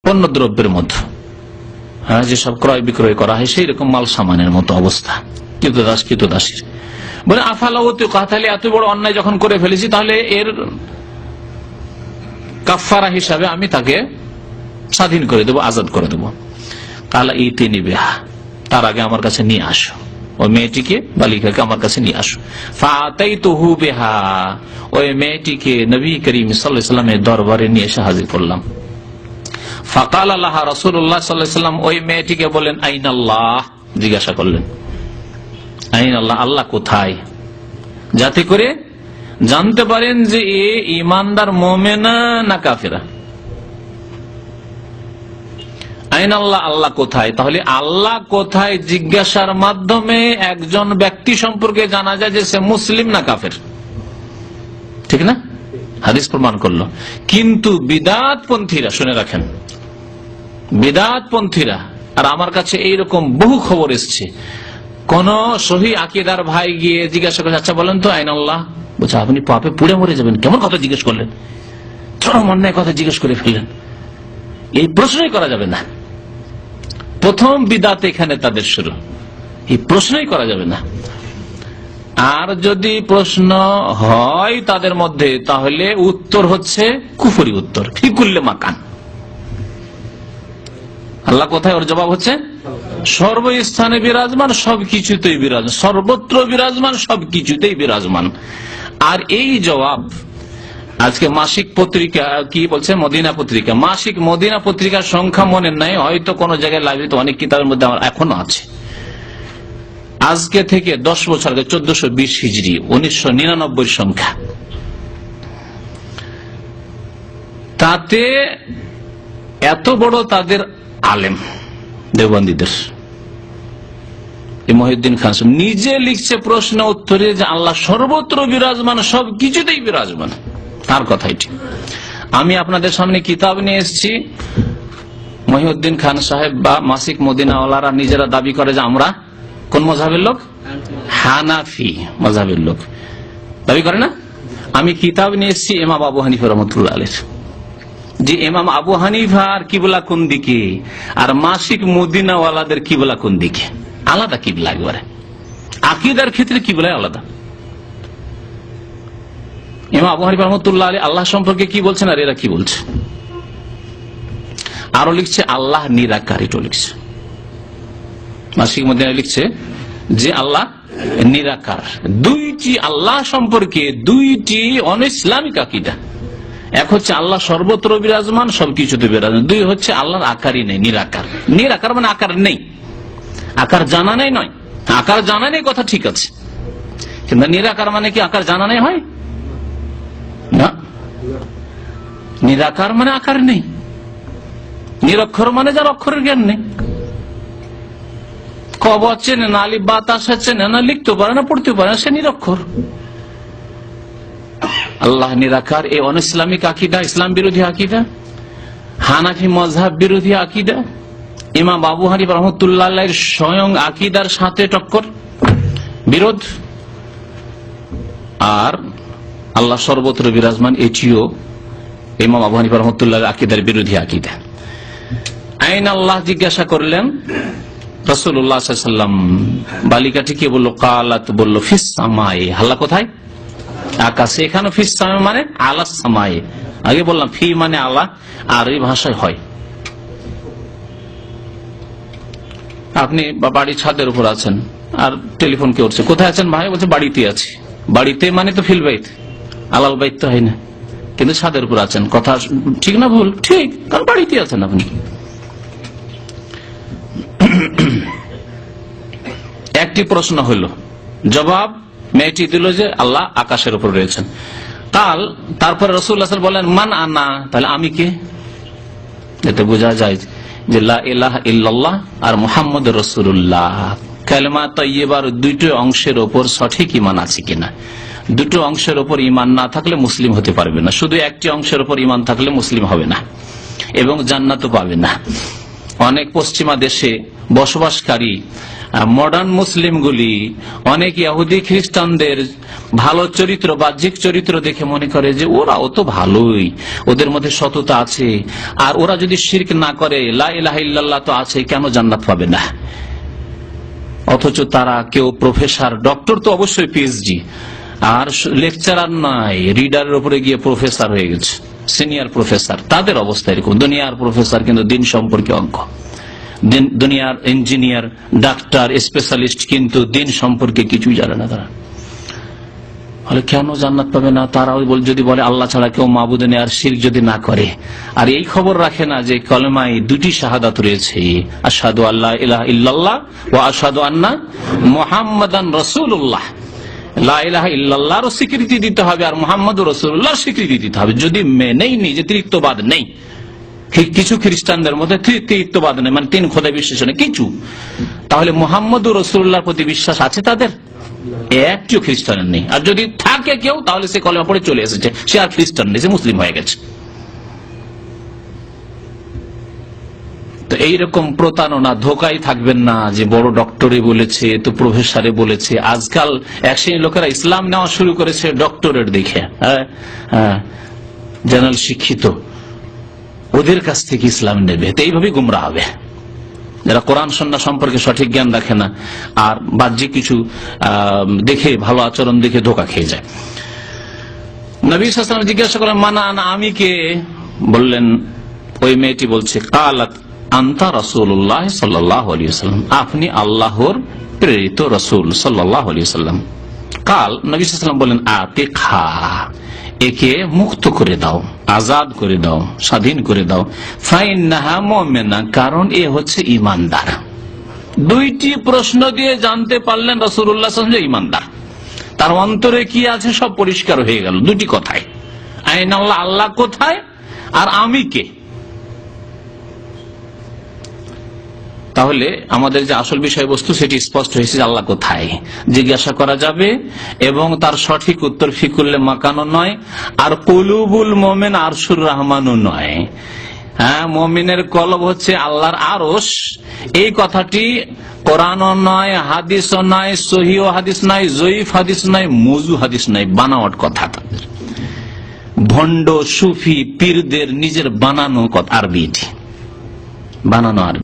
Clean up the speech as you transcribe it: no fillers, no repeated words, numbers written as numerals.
পণ্য দ্রব্যের মতো, হ্যাঁ, যেসব ক্রয় বিক্রয় করা হয় সেই রকম মাল সামানের মতো অবস্থা কৃতদাসীর। বলে আফালাওতি কাতালি, এত বড় অন্যায় যখন করে ফেলেছি তাহলে এর কাফারা হিসাবে আমি তাকে স্বাধীন করে দেবো, আজাদ করে দেবো। কালা ইতিনি বিহা, তার আগে আমার কাছে নিয়ে আসো, ওই মেয়েটিকে, বালিকাকে আমার কাছে নিয়ে আসো। ফাতাইতুহু বিহা, ওই মেয়েটিকে নবী করিম সাল্লাল্লাহু আলাইহি ওয়াসাল্লামের দরবারে নিয়ে এসে হাজির করলাম। ফাকাল লাহা রাসূলুল্লাহ সাল্লাল্লাহু আলাইহি ওয়াসাল্লাম, ওই মেয়েটিকে বলেন আইনাল্লাহ, জিজ্ঞাসা করলেন আইনাল্লাহ, আল্লাহ কোথায়, যাতে করে জানতে পারেন যে এ ঈমানদার মুমিনা না কাফেরা। আইনাল্লাহ, আল্লাহ কোথায়, তাহলে আল্লাহ কোথায় জিজ্ঞাসার মাধ্যমে একজন ব্যক্তি সম্পর্কে জানা যায় যে সে মুসলিম না কাফের, ঠিক না? হাদিস প্রমাণ করলো। কিন্তু বিদআতপন্থীরা, শুনে রাখেন, বিদআতপন্থীরা, আর আমার কাছে এইরকম বহু খবর এসছে, কোন সহিহ আকীদার ভাই গিয়ে জিজ্ঞাসা করে, আচ্ছা বলেন তো আইনাল্লাহ, বলছে আপনি পাপে পুড়ে মরে যাবেন, কেমন কথা জিজ্ঞেস করলেন, চরম অন্যায় কথা জিজ্ঞেস করে ফেললেন, এই প্রশ্নই করা যাবে না। প্রথম বিদআত এখানে তাদের শুরু, এই প্রশ্নই করা যাবে না। আর যদি প্রশ্ন হয় তাদের মধ্যে, তাহলে উত্তর হচ্ছে কুফরি উত্তর, ফি কুল্লি মাকান। আল্লাহ কোথায়, ওর জবাব হচ্ছে সর্বস্থানে বিরাজমান, সবকিছুতেই বিরাজমান, সর্বত্র বিরাজমান, সবকিছুতেই বিরাজমান। আর এই জবাব আজকে মাসিক পত্রিকা কি বলছে, মদিনা পত্রিকা, মাসিক মদিনা পত্রিকার সংখ্যা মনে নাই, হয়তো কোন জায়গায় লাইব্রেরিতে অনেক কিতাবের মধ্যে আমার এখনো আছে, আজকে থেকে 10 বছর আগে 1420 হিজরি 1999 সংখ্যা, তাতে এত বড় তাদের আলেম দেওবন্দীদের মহিউদ্দিন খান নিজে লিখছে প্রশ্ন উত্তরে যে আল্লাহ সর্বত্র বিরাজমান, সবকিছুতেই বিরাজমান, তার কথাই ঠিক। আমি আপনাদের সামনে কিতাব নিয়ে এসেছি, মহিউদ্দিন খান সাহেব বা মাসিক মদিনাওয়ালারা নিজেরা দাবি করে যে আমরা কোন মযহাবের লোক, হানাফি মযহাবের লোক দাবি করে না। আমি কিতাব নিয়ে এসেছি ইমাম আবু হানিফা রাহমাতুল্লাহ আলাইহি, যে ইমাম আবু হানিফার কিবলা কোন দিকে আর মাসিক মদিনাওয়ালাদের কিবলা কোন দিকে, আলাদা কিবলা, একবারে আকীদার ক্ষেত্রে কিবলা আলাদা। ইমাম আবু হানিফা রাহমাতুল্লাহ আলাইহি আল্লাহ সম্পর্কে কি বলছেন আর এরা কি বলছে, আরো লিখছে আল্লাহ নিরাকার, এটাও লিখছে। মাসিক মদিনা লিখছে যে আল্লাহ নিরাকার। দুইটি আল্লাহ সম্পর্কে দুইটি অনইসলামিক আকীদা, এক হচ্ছে আল্লাহ সর্বত্র বিরাজমান, সবকিছুতে বিরাজমান, দুই হচ্ছে আল্লাহর আকারই নেই, নিরাকার। নিরাকার মানে আকার নেই, আকার জানা নেই নয়, আকার জানা নেই কথা ঠিক আছে, কিন্তু নিরাকার মানে কি আকার জানা নেই হয় না, নিরাকার মানে আকার নেই, নিরক্ষর মানে যার অক্ষরের জ্ঞান নেই, কব চেনে না, আলিফ বা তা চেনে না, লিখতে পারে না, পড়তে পারে না, সে নিরক্ষর। আল্লাহ নিরাকার, এই অনইসলামিক আকীদা, ইসলাম বিরোধী আকীদা, হানাফি মযহাব বিরোধী আকীদা, ইমাম আবু হানিফা রাহমাতুল্লাহ আলাইহির স্বয়ং আকীদার সাথে টক্কর, বিরোধ। আর আল্লাহ সর্বত্র বিরাজমান, এটিও ইমাম আবু হানিফা রাহমাতুল্লাহ আকীদার বিরোধী আকীদা। আইন আল্লাহ জিজ্ঞাসা করলেন রাসূলুল্লাহ সাল্লাল্লাহু আলাইহি ওয়াসাল্লাম, বালিকাটিকে বলল, কালাত, বলল, ফিস সামায়ে, আল্লাহ কোথায়, আকাশে। এখানে ফিস সামায়ে মানে আলাস সামায়ে, আগে বললাম ফি মানে আল্লাহ, আর এই ভাষায় হয় আপনি বাড়ির ছাদের উপর আছেন আর টেলিফোন কে উঠছে, কোথায় আছেন ভাই, বলছে বাড়িতে আছি। বাড়িতে মানে তো ফিল বাইত, আলাল বাইত তো হয় না, কিন্তু ছাদের উপর আছেন, কথা ঠিক না ভুল? ঠিক, কারণ বাড়িতে আছেন আপনি। একটি প্রশ্ন হলো, জবাব মেয়েটি দিল যে আল্লাহ আকাশের উপর রয়েছেন। তারপরে রাসূলুল্লাহ সাল্লাল্লাহু আলাইহি ওয়াসাল্লাম বলেন, মান আনা, তাহলে আমি কে? এতে বোঝা যায় যে লা ইলাহা ইল্লাল্লাহ আর মুহাম্মদুর রাসূলুল্লাহ কালেমা তাইয়্যিবার দুটো অংশের উপর সঠিক ঈমান আছে কিনা। দুটো অংশের উপর ঈমান না থাকলে মুসলিম হতে পারবে না, শুধু একটি অংশের উপর ঈমান থাকলে মুসলিম হবে না এবং জান্নাতও পাবে না। অনেক পশ্চিমা দেশে বসবাসকারী মডার্ন মুসলিমগুলি অনেক ইহুদি খ্রিস্টানদের ভালো চরিত্র, বাহ্যিক চরিত্র দেখে মনে করে যে ওরাও তো ভালোই, ওদের মধ্যে সততা আছে, আর ওরা যদি শিরক না করে, লা ইলাহা ইল্লাল্লাহ তো আছে, কেন জান্নাত পাবে না? অথচ তারা কেউ প্রফেসর, ডক্টর তো অবশ্যই পিএইচডি, আর লেকচারার নয়, রিডারের উপরে গিয়ে প্রফেসর হয়ে গেছে, সিনিয়র প্রফেসর। তাদের অবস্থা এরকম, দুনিয়ার প্রফেসর কিন্তু দিন সম্পর্কে অজ্ঞ, দুনিয়ার ইঞ্জিনিয়ার, ডাক্তার, স্পেশালিস্ট কিন্তু দিন সম্পর্কে কিছুই জানে না। তারা বলে কেন জান্নাত পাবে না? তারাও যদি বলে আল্লাহ ছাড়া কেউ মাবুদ নেই, আর শিরক যদি না করে, আর এই খবর রাখে না যে কলেমায় দুটি শাহাদাত রয়েছে, আশহাদু আল্লা ইলাহা ইল্লাল্লাহ ওয়া আশহাদু আন্না মুহাম্মাদান রাসূলুল্লাহ। লা ইলাহা ইল্লাল্লাহর স্বীকৃতি দিতে হবে আর মুহাম্মাদুর রাসূলুল্লাহর স্বীকৃতি দিতে হবে। যদি মেনেই নি যে তৃতীয়বাদ নেই, কিছু খ্রিস্টানদের মধ্যে তৃতীয়বাদ নেই, মানে তিন খোদা বিশ্বাস নেই কিছু, তাহলে মুহাম্মাদুর রাসূলুল্লাহর প্রতি বিশ্বাস আছে তাদের? একটিও খ্রিস্টানের নেই। আর যদি থাকে কেউ, তাহলে সে কলেমা পড়ে চলে এসেছে, সে আর খ্রিস্টান নেই, সে মুসলিম হয়ে গেছে। তো এইরকম প্রতারণা, ধোকাই থাকবেন না যে বড় ডক্টরে বলেছে, তো প্রফেসরে বলেছে। আজকাল এক শ্রেণীর লোকেরা ইসলাম নেওয়া শুরু করেছে ডক্টরেট দেখে, জেনারেল শিক্ষিত, ওদের কাছ থেকে ইসলাম নেবে, তো এইভাবে গুমরা হবে যারা কোরআন সুন্নাহ সম্পর্কে সঠিক জ্ঞান রাখে না, আর বাহ্যিক কিছু দেখে, ভালো আচরণ দেখে ধোকা খেয়ে যায়। নবী সাল্লাল্লাহু আলাইহি ওয়াসাল্লাম জিজ্ঞাসা করেন, মানা আনা, আমি কে? বললেন, ওই মেয়েটি বলছে, কালাত আনতা রাসূলুল্লাহ সাল্লাল্লাহু আলাইহি ওয়াসাল্লাম, আপনি আল্লাহর প্রেরিত রাসূল সাল্লাল্লাহু আলাইহি ওয়াসাল্লাম। কাল নবী সাল্লাল্লাহু আলাইহি ওয়াসাল্লাম বলেন, আতিকহা, একে মুক্ত করে দাও, আজাদ করে দাও, স্বাধীন করে দাও, ফাইন্নাহা মুমিনা, কারণ এ হচ্ছে ঈমানদার। দুইটি প্রশ্ন দিয়ে জানতে পারলেন রাসূলুল্লাহ সাল্লাল্লাহু আলাইহি ওয়াসাল্লাম ঈমানদার। তার অন্তরে কি আছে সব পরিষ্কার হয়ে গেল দুটি কথায়, আইনাল্লাহ, আল্লাহ কোথায়, আর আমি কে। তাহলে আমাদের যে আসল বিষয়বস্তু সেটি স্পষ্ট হয়েছে, আল্লাহ কোথায় জিজ্ঞাসা করা যাবে, এবং তার সঠিক উত্তর ফিকুল্লে মাকানো নয়, আর কুলুবুল মুমিন আরশুর রহমানও নয়। হ্যাঁ, মুমিনের কলব হচ্ছে আল্লাহর আরশ। এই কথাটি কোরআনও নয়, হাদিসও নয়, সহিহ হাদিস নয়, জয়ীফ হাদিস নয়, মওযু হাদিস নয়, বানাওয়াট কথা, তাদের ভণ্ড সুফি পীরদের নিজের বানানো কথা, আরবি, বানানো আরবি।